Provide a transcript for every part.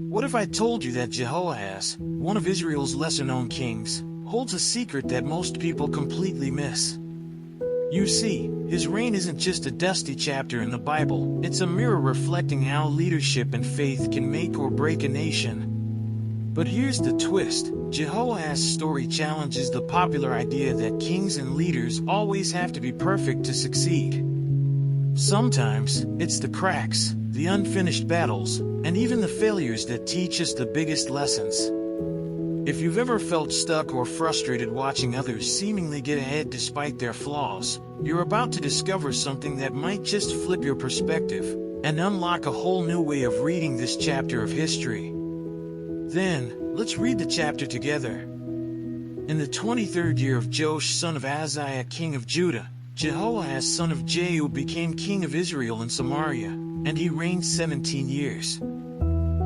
What if I told you that Jehoahaz, one of Israel's lesser-known kings, holds a secret that most people completely miss? You see, his reign isn't just a dusty chapter in the Bible, it's a mirror reflecting how leadership and faith can make or break a nation. But here's the twist. Jehoahaz's story challenges the popular idea that kings and leaders always have to be perfect to succeed. Sometimes, it's the cracks, the unfinished battles, and even the failures that teach us the biggest lessons. If you've ever felt stuck or frustrated watching others seemingly get ahead despite their flaws, you're about to discover something that might just flip your perspective and unlock a whole new way of reading this chapter of history. Then, let's read the chapter together. In the 23rd year of Joash son of Ahaziah king of Judah, Jehoahaz son of Jehu became king of Israel in Samaria, and he reigned 17 years.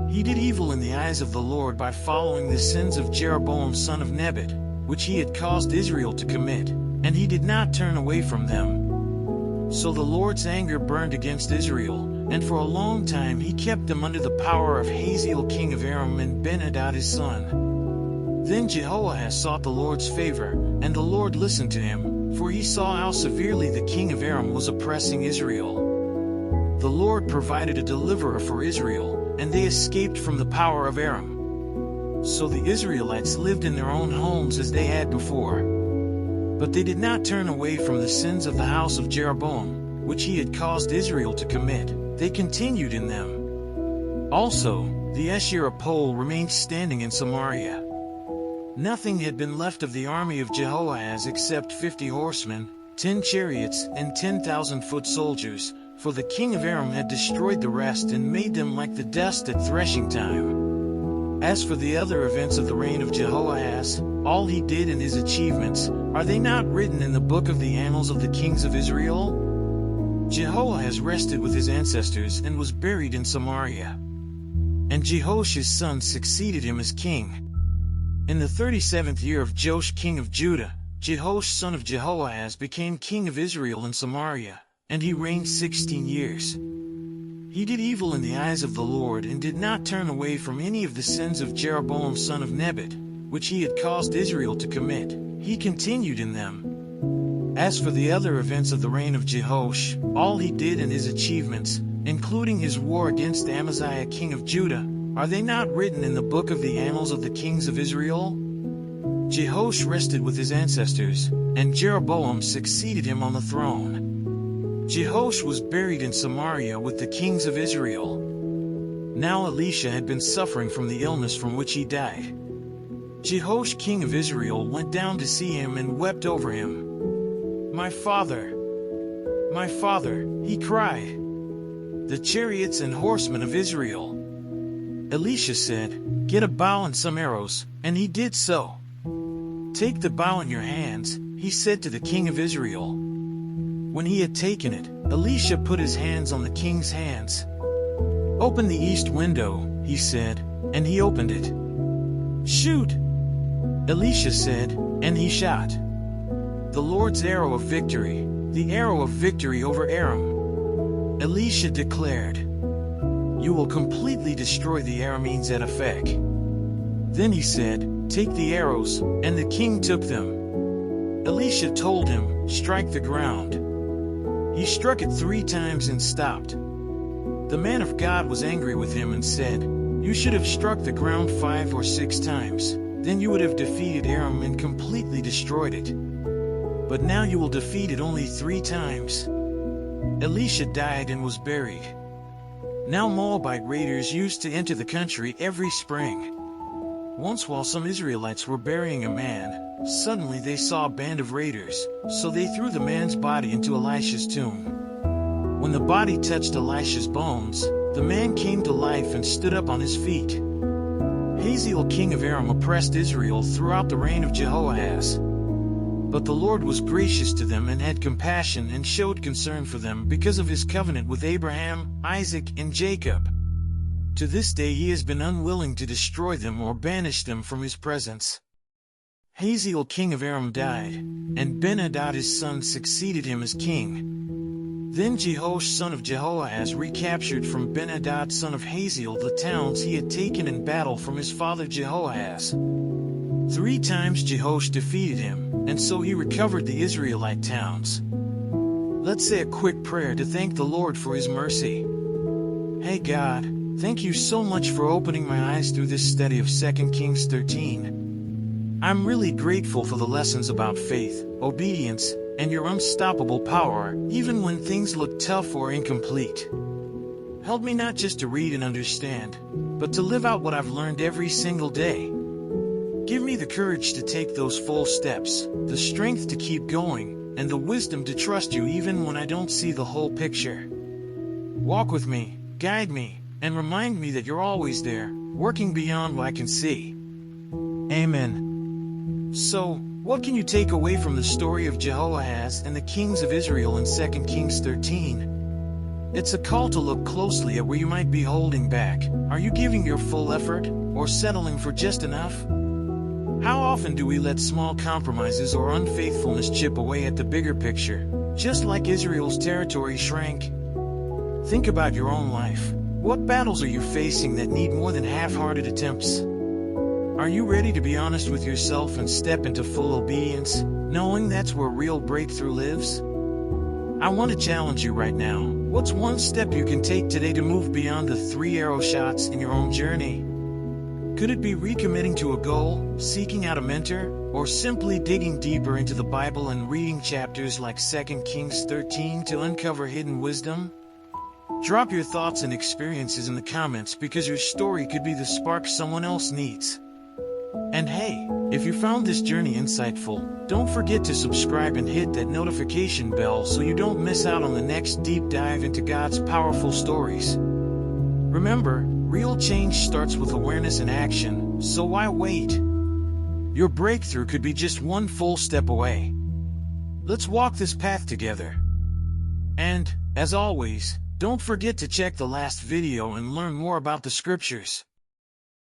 He did evil in the eyes of the Lord by following the sins of Jeroboam son of Nebat, which he had caused Israel to commit, and he did not turn away from them. So the Lord's anger burned against Israel, and for a long time he kept them under the power of Hazael king of Aram and Ben-Hadad his son. Then Jehoahaz sought the Lord's favor, and the Lord listened to him, for he saw how severely the king of Aram was oppressing Israel. The Lord provided a deliverer for Israel, and they escaped from the power of Aram. So the Israelites lived in their own homes as they had before. But they did not turn away from the sins of the house of Jeroboam, which he had caused Israel to commit. They continued in them. Also, the Asherah pole remained standing in Samaria. Nothing had been left of the army of Jehoahaz except 50 horsemen, 10 chariots, and 10,000 foot soldiers, for the king of Aram had destroyed the rest and made them like the dust at threshing time. As for the other events of the reign of Jehoahaz, all he did and his achievements, are they not written in the book of the annals of the kings of Israel? Jehoahaz rested with his ancestors and was buried in Samaria. And Jehoash his son succeeded him as king. In the 37th year of Joash king of Judah, Jehoash son of Jehoahaz became king of Israel in Samaria, and he reigned 16 years. He did evil in the eyes of the Lord and did not turn away from any of the sins of Jeroboam son of Nebat, which he had caused Israel to commit. He continued in them. As for the other events of the reign of Jehoash, all he did and his achievements, including his war against Amaziah king of Judah, are they not written in the book of the annals of the kings of Israel? Jehoash rested with his ancestors, and Jeroboam succeeded him on the throne. Jehoash was buried in Samaria with the kings of Israel. Now Elisha had been suffering from the illness from which he died. Jehoash king of Israel went down to see him and wept over him. My father, he cried. The chariots and horsemen of Israel. Elisha said, Get a bow and some arrows, and he did so. Take the bow in your hands, he said to the king of Israel. When he had taken it, Elisha put his hands on the king's hands. Open the east window, he said, and he opened it. Shoot, Elisha said, and he shot. The Lord's arrow of victory, the arrow of victory over Aram. Elisha declared, You will completely destroy the Arameans at Aphek. Then he said, Take the arrows, and the king took them. Elisha told him, Strike the ground. He struck it 3 times and stopped. The man of God was angry with him and said, You should have struck the ground 5 or 6 times. Then you would have defeated Aram and completely destroyed it. But now you will defeat it only 3 times. Elisha died and was buried. Now Moabite raiders used to enter the country every spring. Once while some Israelites were burying a man, suddenly they saw a band of raiders, so they threw the man's body into Elisha's tomb. When the body touched Elisha's bones, the man came to life and stood up on his feet. Hazael king of Aram oppressed Israel throughout the reign of Jehoahaz. But the Lord was gracious to them and had compassion and showed concern for them because of his covenant with Abraham, Isaac, and Jacob. To this day he has been unwilling to destroy them or banish them from his presence. Hazael king of Aram died, and Ben-Hadad his son succeeded him as king. Then Jehoash son of Jehoahaz recaptured from Ben-Hadad son of Hazael the towns he had taken in battle from his father Jehoahaz. 3 times Jehoash defeated him, and so he recovered the Israelite towns. Let's say a quick prayer to thank the Lord for his mercy. Hey God, thank you so much for opening my eyes through this study of 2 Kings 13. I'm really grateful for the lessons about faith, obedience, and your unstoppable power, even when things look tough or incomplete. Help me not just to read and understand, but to live out what I've learned every single day. Give me the courage to take those full steps, the strength to keep going, and the wisdom to trust you even when I don't see the whole picture. Walk with me, guide me, and remind me that you're always there, working beyond what I can see. Amen. So, what can you take away from the story of Jehoahaz and the kings of Israel in 2 Kings 13? It's a call to look closely at where you might be holding back. Are you giving your full effort, or settling for just enough? How often do we let small compromises or unfaithfulness chip away at the bigger picture, just like Israel's territory shrank? Think about your own life. What battles are you facing that need more than half-hearted attempts? Are you ready to be honest with yourself and step into full obedience, knowing that's where real breakthrough lives? I want to challenge you right now. What's one step you can take today to move beyond the 3 arrow shots in your own journey? Could it be recommitting to a goal, seeking out a mentor, or simply digging deeper into the Bible and reading chapters like 2 Kings 13 to uncover hidden wisdom? Drop your thoughts and experiences in the comments because your story could be the spark someone else needs. And hey, if you found this journey insightful, don't forget to subscribe and hit that notification bell so you don't miss out on the next deep dive into God's powerful stories. Remember, real change starts with awareness and action, so why wait? Your breakthrough could be just one full step away. Let's walk this path together. And, as always, don't forget to check the last video and learn more about the scriptures.